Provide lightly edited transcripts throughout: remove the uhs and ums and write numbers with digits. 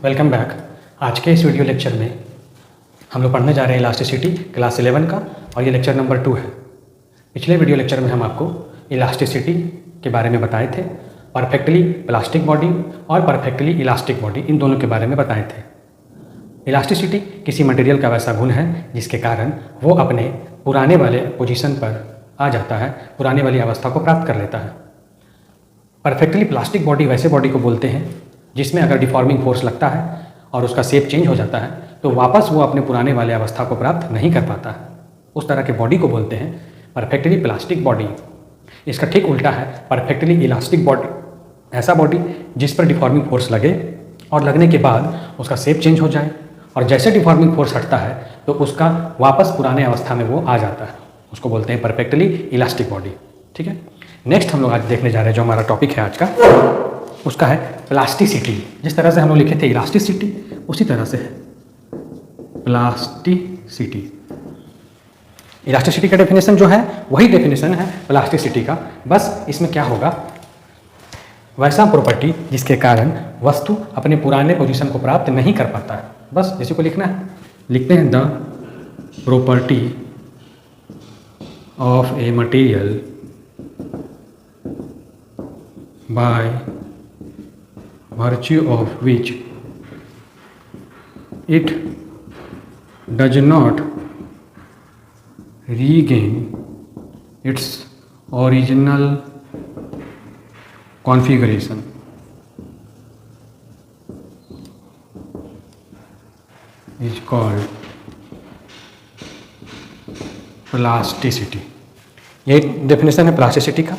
Welcome back. आज के इस वीडियो लेक्चर में हम लोग पढ़ने जा रहे हैं इलास्टिसिटी क्लास 11 का और ये लेक्चर नंबर 2 है। पिछले वीडियो लेक्चर में हम आपको इलास्टिसिटी के बारे में बताए थे, परफेक्टली प्लास्टिक बॉडी और परफेक्टली इलास्टिक बॉडी, इन दोनों के बारे में बताए थे। इलास्टिसिटी किसी मटेरियल का वैसा गुण है जिसके कारण वो अपने पुराने वाले पोजीशन पर आ जाता है, पुराने वाली अवस्था को प्राप्त कर लेता है। परफेक्टली प्लास्टिक बॉडी वैसे बॉडी को बोलते हैं जिसमें अगर डिफॉर्मिंग फोर्स लगता है और उसका शेप चेंज हो जाता है तो वापस वो अपने पुराने वाले अवस्था को प्राप्त नहीं कर पाता है। उस तरह के बॉडी को बोलते हैं परफेक्टली प्लास्टिक बॉडी। इसका ठीक उल्टा है परफेक्टली इलास्टिक बॉडी, ऐसा बॉडी जिस पर डिफॉर्मिंग फोर्स लगे और लगने के बाद उसका शेप चेंज हो जाए और जैसे डिफॉर्मिंग फोर्स हटता है तो उसका वापस पुराने अवस्था में वो आ जाता है, उसको बोलते हैं परफेक्टली इलास्टिक बॉडी। ठीक है, नेक्स्ट हम लोग आज देखने जा रहे हैं जो हमारा टॉपिक है आज का, उसका है प्लास्टिसिटी। जिस तरह से हम लोग लिखे थे इलास्टिसिटी उसी तरह से है प्लास्टिसिटी। इलास्टिसिटी का डेफिनेशन जो है वही डेफिनेशन है प्लास्टिसिटी का, बस इसमें क्या होगा, वैसा प्रॉपर्टी जिसके कारण वस्तु अपने पुराने पोजीशन को प्राप्त नहीं कर पाता है। बस इसी को लिखना है। लिखते हैं the property of a material by virtue of which it does not regain its original configuration is called plasticity। ये डेफिनेशन है प्लास्टिसिटी का।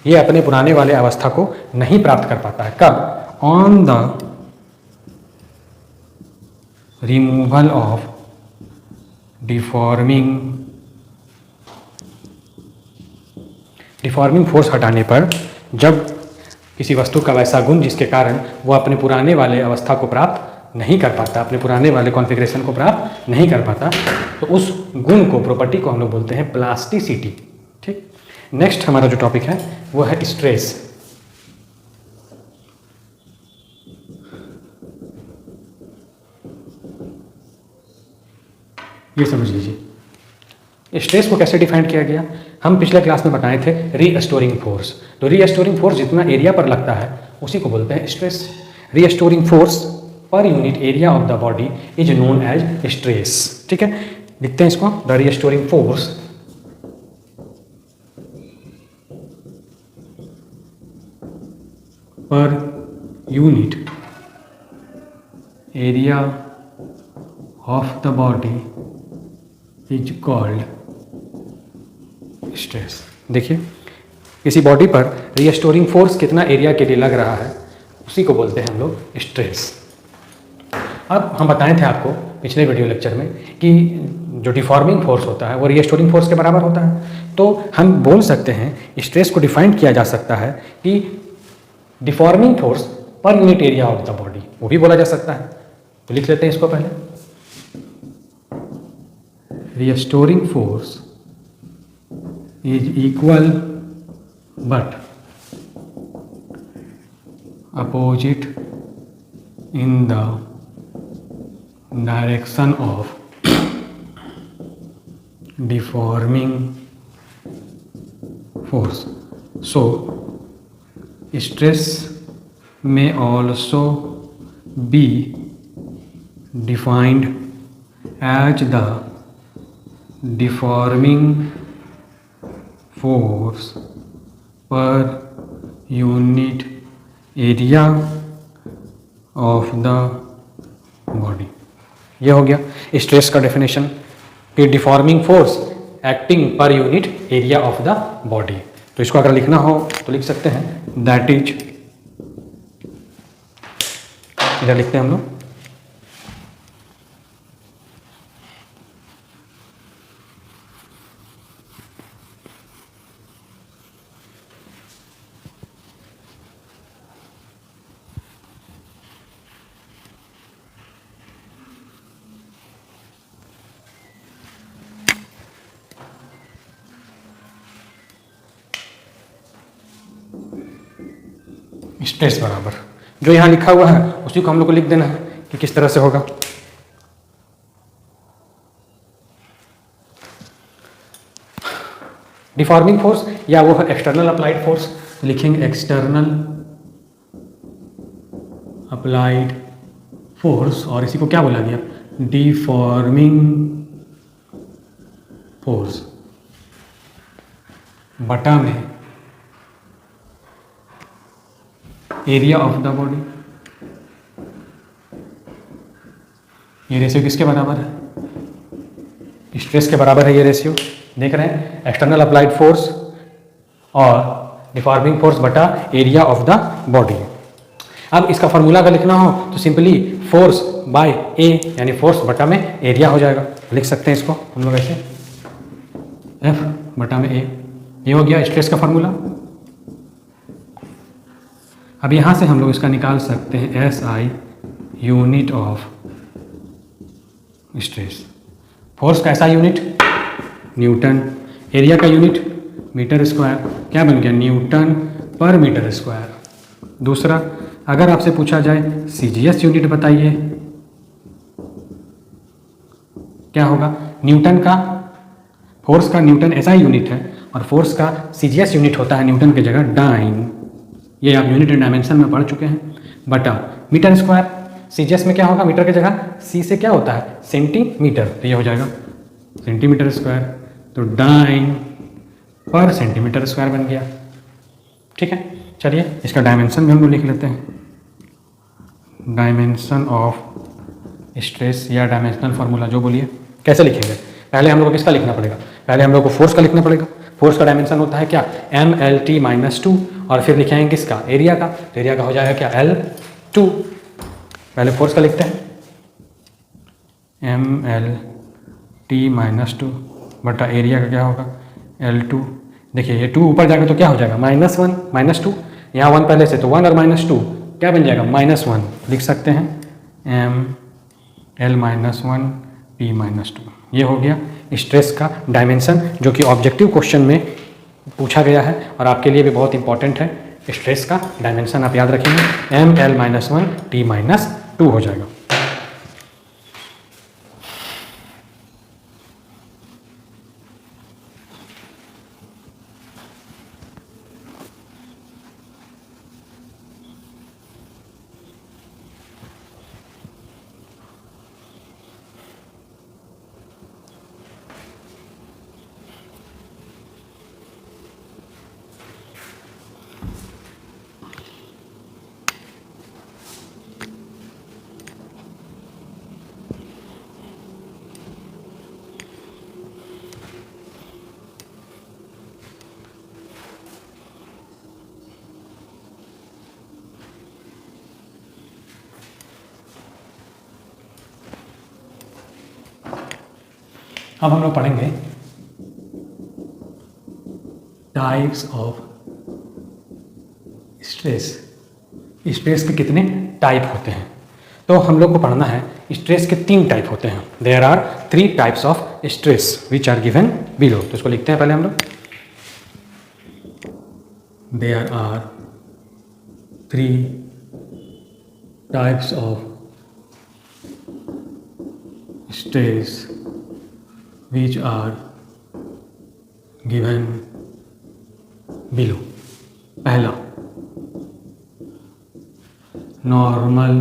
ये अपने पुराने वाले अवस्था को नहीं प्राप्त कर पाता है। कब? On the removal of deforming force हटाने पर, जब किसी वस्तु का वैसा गुण जिसके कारण वो अपने पुराने वाले अवस्था को प्राप्त नहीं कर पाता, अपने पुराने वाले कॉन्फ़िगरेशन को प्राप्त नहीं कर पाता, तो उस गुण को, प्रॉपर्टी को हम लोग बोलते हैं प्लास्टिसिटी। ठीक, नेक्स्ट हमारा जो टॉपिक है वो है स्ट्रेस। ये समझ लीजिए स्ट्रेस को कैसे डिफाइन किया गया। हम पिछले क्लास में बताए थे रीस्टोरिंग फोर्स। तो रीस्टोरिंग फोर्स जितना एरिया पर लगता है उसी को बोलते हैं stress. Restoring force per unit area of the body is known as stress. ठीक है, लिखते हैं इसको, the restoring force per unit area of the body is called stress. देखिए, किसी बॉडी पर रीस्टोरिंग फोर्स कितना एरिया के लिए लग रहा है उसी को बोलते हैं हम लोग स्ट्रेस। अब हम बताए थे आपको पिछले वीडियो लेक्चर में कि जो डिफॉर्मिंग फोर्स होता है वो रीस्टोरिंग फोर्स के बराबर होता है। तो हम बोल सकते हैं स्ट्रेस को डिफाइन किया जा सकता है कि deforming force per unit area of the body, वो भी बोला जा सकता है। तो लिख लेते हैं इसको पहले, restoring force is equal but opposite in the direction of deforming force. So stress may also be defined as the deforming force per unit area of the body. ये हो गया स्ट्रेस का डेफिनेशन कि डिफॉर्मिंग फोर्स एक्टिंग पर unit area of the body. तो इसको अगर लिखना हो तो लिख सकते हैं दैट इज, इधर लिखते हैं हम लोग स्ट्रेस बराबर जो यहाँ लिखा हुआ है उसी को हम लोग को लिख देना है कि किस तरह से होगा। डिफॉर्मिंग फोर्स या वो एक्सटर्नल अप्लाइड फोर्स, लिखेंगे एक्सटर्नल अप्लाइड फोर्स, और इसी को क्या बोला गया, डिफॉर्मिंग फोर्स बटा में एरिया ऑफ द बॉडी। ये रेशियो किसके बराबर है, स्ट्रेस के बराबर है ये रेशियो। देख रहे हैं, एक्सटर्नल अप्लाइड फोर्स और डिफॉर्मिंग फोर्स बटा एरिया ऑफ द बॉडी। अब इसका फॉर्मूला अगर लिखना हो तो सिंपली फोर्स बाय ए, यानी फोर्स बटा में एरिया हो जाएगा। लिख सकते हैं इसको हम लोग ऐसे, एफ बटा में ए, ये हो गया स्ट्रेस का फॉर्मूला। अब यहाँ से हम लोग इसका निकाल सकते हैं S I unit of stress. Force का ऐसा यूनिट न्यूटन, एरिया का यूनिट मीटर स्क्वायर, क्या बन गया न्यूटन पर मीटर स्क्वायर। दूसरा, अगर आपसे पूछा जाए सीजीएस यूनिट बताइए, क्या होगा, न्यूटन का, फोर्स का न्यूटन ऐसा यूनिट है और फोर्स का सीजीएस यूनिट होता है न्यूटन की जगह डाइन, ये आप यूनिट एंड डायमेंशन में पढ़ चुके हैं, बटा मीटर स्क्वायर। सीजीएस में क्या होगा, मीटर की जगह सी से क्या होता है सेंटीमीटर, तो ये हो जाएगा सेंटीमीटर स्क्वायर, तो डाइन पर सेंटीमीटर स्क्वायर बन गया। ठीक है, चलिए इसका डायमेंशन भी हम लोग लिख लेते हैं, डायमेंशन ऑफ स्ट्रेस या डायमेंशनल फार्मूला जो बोलिए। कैसे लिखेंगे, पहले हम लोग को किसका लिखना पड़ेगा, पहले हम लोग को फोर्स का लिखना पड़ेगा। फोर्स का डायमेंशन होता है क्या, M L T minus two, और फिर लिखेंगे किसका, एरिया का, तो एरिया का हो जाएगा क्या एल टू। पहले फोर्स का लिखते हैं, M L T minus two बटा एरिया का क्या होगा एल टू। देखिए ये टू ऊपर जाएगा तो क्या हो जाएगा माइनस वन, माइनस टू, यहाँ वन पहले से तो वन और माइनस टू क्या बन जाएगा माइनस वन। लिख सकते हैं M L minus one P minus two. ये हो गया स्ट्रेस का डायमेंशन, जो कि ऑब्जेक्टिव क्वेश्चन में पूछा गया है और आपके लिए भी बहुत इंपॉर्टेंट है। स्ट्रेस का डायमेंशन आप याद रखेंगे, M L minus one T minus two हो जाएगा। अब हम लोग पढ़ेंगे टाइप्स ऑफ स्ट्रेस। स्ट्रेस के कितने टाइप होते हैं, तो हम लोग को पढ़ना है स्ट्रेस के तीन टाइप होते हैं। There are three types of stress which are given below. तो इसको लिखते हैं पहले हम लोग, there are three types of stress which are given below। पहला नॉर्मल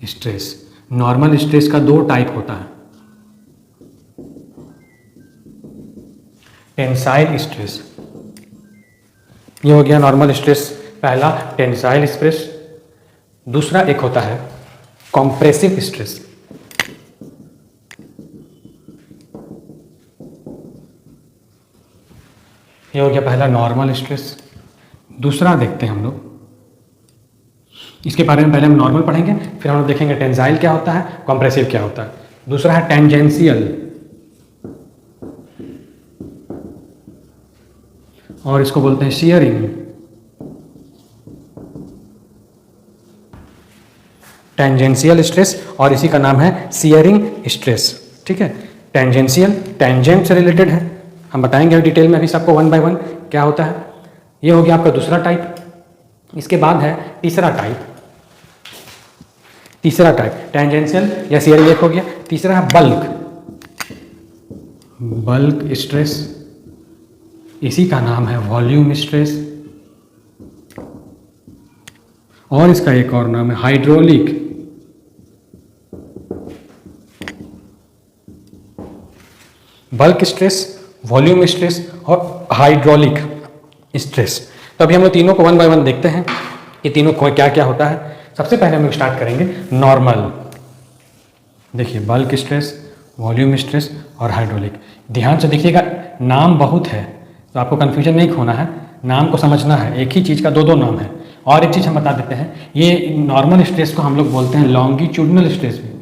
स्ट्रेस। नॉर्मल स्ट्रेस का दो टाइप होता है, टेंसाइल स्ट्रेस, ये हो गया नॉर्मल स्ट्रेस पहला, टेंसाइल स्ट्रेस। दूसरा एक होता है कॉम्प्रेसिव स्ट्रेस, ये हो गया पहला नॉर्मल स्ट्रेस। दूसरा देखते हैं हम लोग, इसके बारे में पहले हम नॉर्मल पढ़ेंगे, फिर हम लोग देखेंगे टेंसाइल क्या होता है, कॉम्प्रेसिव क्या होता है। दूसरा है टेंजेंशियल, और इसको बोलते हैं शियरिंग। टेंजेंशियल स्ट्रेस और इसी का नाम है शियरिंग स्ट्रेस। ठीक है, टेंजेंशियल टेंजेंट से रिलेटेड है, हम बताएंगे डिटेल में अभी सबको वन बाय वन क्या होता है। ये हो गया आपका दूसरा टाइप। इसके बाद है तीसरा टाइप। तीसरा टाइप टेंजेंशियल या सीरियक हो गया। तीसरा है बल्क, बल्क स्ट्रेस, इसी का नाम है वॉल्यूम स्ट्रेस। और इसका एक और नाम है hydraulic, bulk stress, volume stress और हाइड्रोलिक स्ट्रेस। तो अभी हम लोग तीनों को वन बाय वन देखते हैं कि तीनों को क्या क्या होता है। सबसे पहले हम लोग स्टार्ट करेंगे नॉर्मल। देखिए बल्क स्ट्रेस, वॉल्यूम स्ट्रेस और हाइड्रोलिक। ध्यान से देखिएगा, नाम बहुत है तो आपको कन्फ्यूजन नहीं होना है, नाम को समझना है। एक ही चीज़ का दो दो नाम है। और एक चीज़ हम बता देते हैं, ये नॉर्मल स्ट्रेस को हम लोग बोलते हैं लॉन्गिट्यूडनल स्ट्रेस भी।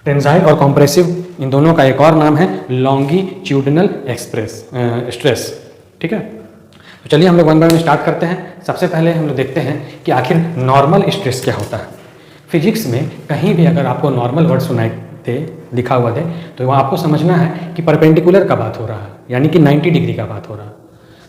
टेंसाइल और कॉम्प्रेसिव, इन दोनों का एक और नाम है लॉन्गिट्यूडनल स्ट्रेस। ठीक है, तो चलिए हम लोग वन बाय वन स्टार्ट करते हैं। सबसे पहले हम लोग देखते हैं कि आखिर नॉर्मल स्ट्रेस क्या होता है। फिजिक्स में कहीं भी अगर आपको नॉर्मल वर्ड सुनाई दे, लिखा हुआ दे, तो वहाँ आपको समझना है कि परपेंडिकुलर का बात हो रहा है, यानी कि 90 डिग्री का बात हो रहा है।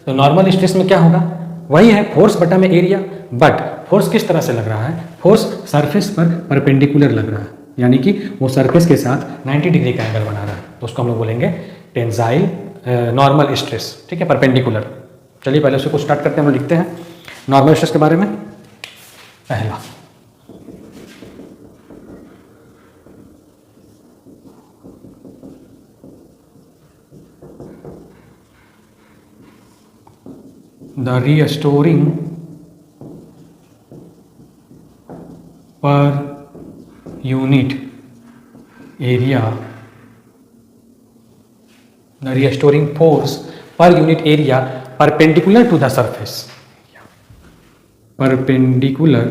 तो नॉर्मल स्ट्रेस में क्या होगा, वही है फोर्स बटा में एरिया, बट फोर्स किस तरह से लग रहा है, फोर्स सरफेस पर परपेंडिकुलर लग रहा है, यानी कि वो सरफेस के साथ 90 डिग्री का एंगल बना रहा है। तो उसको हम लोग बोलेंगे टेंसाइल नॉर्मल स्ट्रेस। ठीक है, परपेंडिकुलर। चलिए पहले उसको स्टार्ट करते हैं, हम लिखते हैं नॉर्मल स्ट्रेस के बारे में। पहला the restoring per unit area, the restoring force per unit area perpendicular to the surface, perpendicular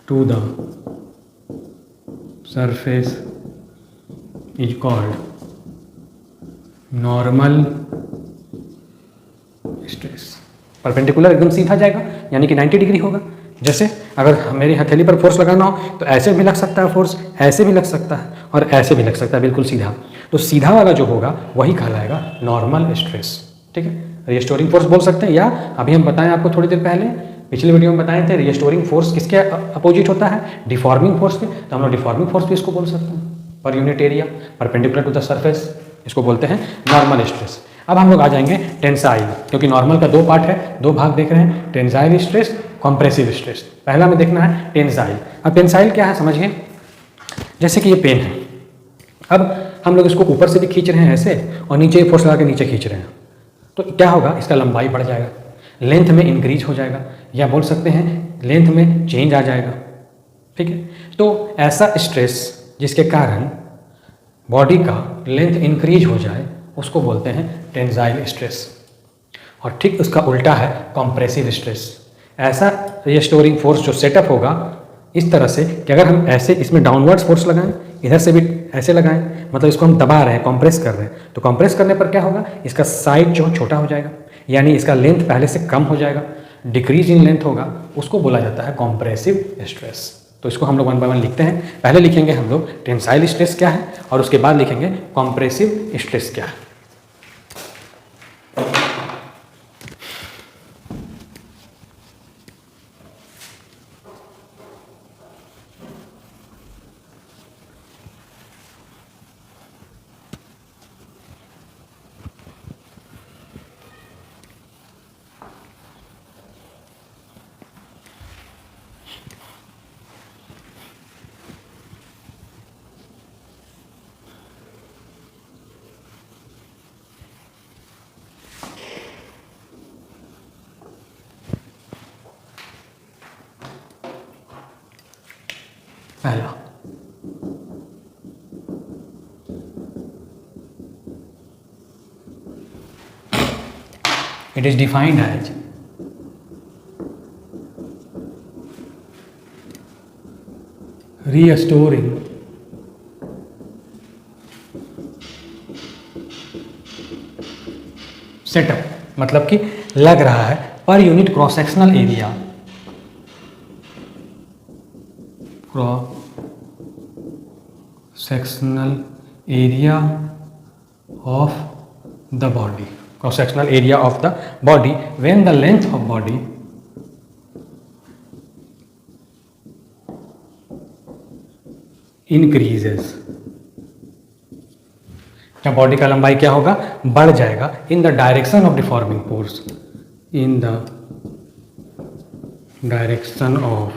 to the surface is called normal stress. Perpendicular एकदम सीधा जाएगा, यानी कि 90 डिग्री होगा। जैसे अगर मेरी हथेली पर फोर्स लगाना हो तो ऐसे भी लग सकता है फोर्स, ऐसे भी लग सकता है और ऐसे भी लग सकता है, बिल्कुल सीधा। तो सीधा वाला जो होगा वही कहलाएगा नॉर्मल स्ट्रेस। ठीक है, रिस्टोरिंग फोर्स बोल सकते हैं, या अभी हम बताएं आपको थोड़ी देर पहले पिछले वीडियो में बताए थे रिस्टोरिंग फोर्स किसके अपोजिट होता है, डिफॉर्मिंग फोर्स के। तो हम लोग डिफॉर्मिंग फोर्स भी इसको बोल सकते हैं। Per unit area perpendicular to the surface, इसको बोलते हैं नॉर्मल स्ट्रेस। अब हम लोग आ जाएंगे टेंसाइल, क्योंकि नॉर्मल का दो पार्ट है, दो भाग देख रहे हैं, टेंसाइल स्ट्रेस, कॉम्प्रेसिव स्ट्रेस। पहला में देखना है टेंसाइल। अब टेंसाइल क्या है समझिए, जैसे कि ये पेन है, अब हम लोग इसको ऊपर से भी खींच रहे हैं ऐसे, और नीचे फोर्स लगा के नीचे खींच रहे हैं, तो क्या होगा, इसका लंबाई बढ़ जाएगा, लेंथ में इंक्रीज हो जाएगा, या बोल सकते हैं लेंथ में चेंज आ जाएगा। ठीक है, तो ऐसा स्ट्रेस जिसके कारण बॉडी का लेंथ इंक्रीज हो जाए उसको बोलते हैं टेंसाइल स्ट्रेस। और ठीक उसका उल्टा है कॉम्प्रेसिव स्ट्रेस। ऐसा रिस्टोरिंग फोर्स जो सेटअप होगा इस तरह से कि अगर हम ऐसे इसमें डाउनवर्ड्स फोर्स लगाएं, इधर से भी ऐसे लगाएं, मतलब इसको हम दबा रहे हैं, कंप्रेस कर रहे हैं, तो कंप्रेस करने पर क्या होगा, इसका साइज जो छोटा हो जाएगा, यानी इसका लेंथ पहले से कम हो जाएगा, डिक्रीज इन लेंथ होगा, उसको बोला जाता है कॉम्प्रेसिव स्ट्रेस। तो इसको हम लोग वन बाय वन लिखते हैं। पहले लिखेंगे हम लोग टेंसाइल स्ट्रेस क्या है, और उसके बाद लिखेंगे कॉम्प्रेसिव स्ट्रेस क्या है। पहला it is defined as restoring setup, मतलब कि लग रहा है per unit cross sectional area, cross sectional area of the body. Cross sectional area of the body when the length of body increases. जब body का लंबाई क्या होगा, बढ़ जाएगा in the direction of deforming force, in the direction of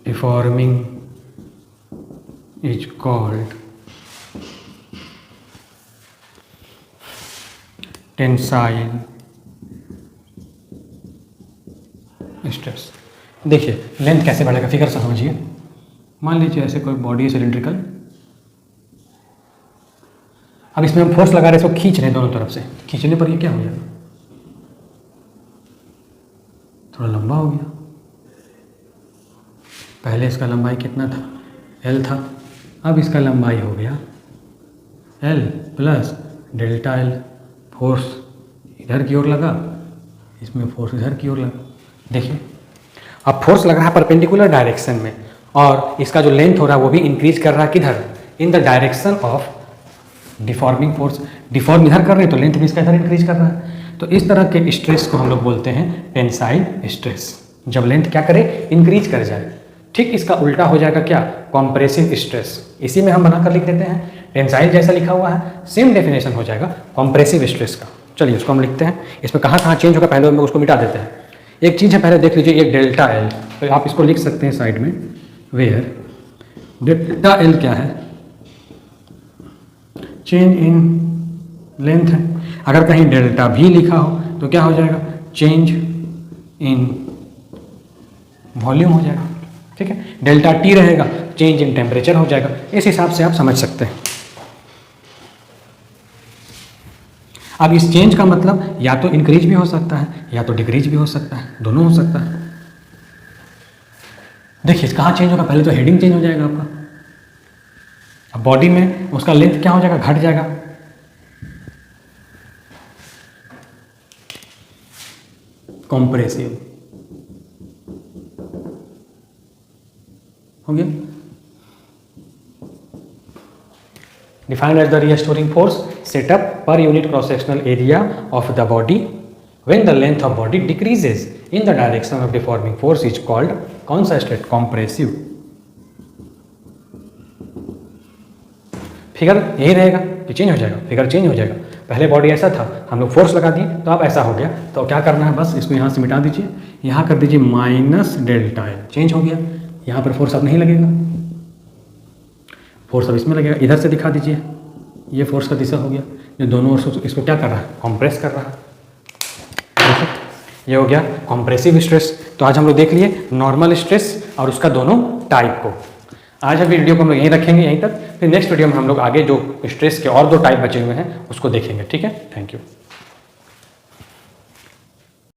deforming is called tensile stress. देखिए length कैसे बढ़ेगा, फिगर से समझिए। मान लीजिए ऐसे कोई बॉडी है सिलिंड्रिकल, अब इसमें हम फोर्स लगा रहे हैं, इसको खींच रहे हैं दोनों तरफ से, खींचने पर ये क्या हो जाएगा, थोड़ा लंबा हो गया। पहले इसका लंबाई कितना था, L था, अब इसका लंबाई हो गया L plus delta L। Force इधर की ओर लगा, इसमें फोर्स इधर की ओर लगा। देखिए अब फोर्स लग रहा है परपेंडिकुलर डायरेक्शन में, और इसका जो लेंथ हो रहा है वो भी इंक्रीज कर रहा है किधर, in the direction of deforming force. Deform इधर कर रहे हैं तो लेंथ भी इसका इधर इंक्रीज कर रहा है। तो इस तरह के स्ट्रेस को हम लोग बोलते हैं टेंसाइल स्ट्रेस, जब लेंथ क्या करे, इंक्रीज कर जाए। ठीक इसका उल्टा हो जाएगा क्या, कॉम्प्रेसिव स्ट्रेस। इसी में हम बनाकर लिख देते हैं, टेंसाइल जैसा लिखा हुआ है, सेम डेफिनेशन हो जाएगा कॉम्प्रेसिव स्ट्रेस का। चलिए उसको हम लिखते हैं, इसमें कहाँ कहाँ चेंज होगा पहले हम उसको मिटा देते हैं। एक चीज़ है पहले देख लीजिए, एक डेल्टा L, तो आप इसको लिख सकते हैं साइड में, वेयर डेल्टा L क्या है, चेंज इन लेंथ है। अगर कहीं डेल्टा भी लिखा हो तो क्या हो जाएगा, चेंज इन वॉल्यूम हो जाएगा। ठीक है, डेल्टा T रहेगा, चेंज इन टेम्परेचर हो जाएगा। इस हिसाब से आप समझ सकते हैं। अब इस चेंज का मतलब या तो इंक्रीज भी हो सकता है या तो डिक्रीज भी हो सकता है, दोनों हो सकता है। देखिए कहाँ चेंज होगा, पहले तो हेडिंग चेंज हो जाएगा आपका, अब बॉडी में उसका लेंथ क्या हो जाएगा, घट जाएगा। कॉम्प्रेसिव हो गया। Defined as the restoring force set up per unit cross sectional area of the body when the length of body decreases in the direction of deforming force is called कौन सा state, compressive. Figure यही रहेगा कि change हो जाएगा, figure change हो जाएगा। पहले बॉडी ऐसा था, हम लोग फोर्स लगा दिए तो अब ऐसा हो गया, तो क्या करना है, बस इसको यहाँ से मिटा दीजिए, यहाँ कर दीजिए माइनस डेल्टा L, चेंज हो गया। यहाँ पर फोर्स अब नहीं लगेगा, फोर्स अब इसमें लगेगा। इधर से दिखा दीजिए, ये फोर्स का दिशा हो गया, ये दोनों ओर से इसको क्या कर रहा है, कंप्रेस कर रहा है। ये हो गया कॉम्प्रेसिव स्ट्रेस। तो आज हम लोग देख लिए नॉर्मल स्ट्रेस और उसका दोनों टाइप को। आज हम वीडियो को हम लोग यहीं रखेंगे, यहीं तक। फिर नेक्स्ट वीडियो में हम लोग आगे जो स्ट्रेस के और 2 टाइप बचे हुए हैं उसको देखेंगे। ठीक है, थैंक यू।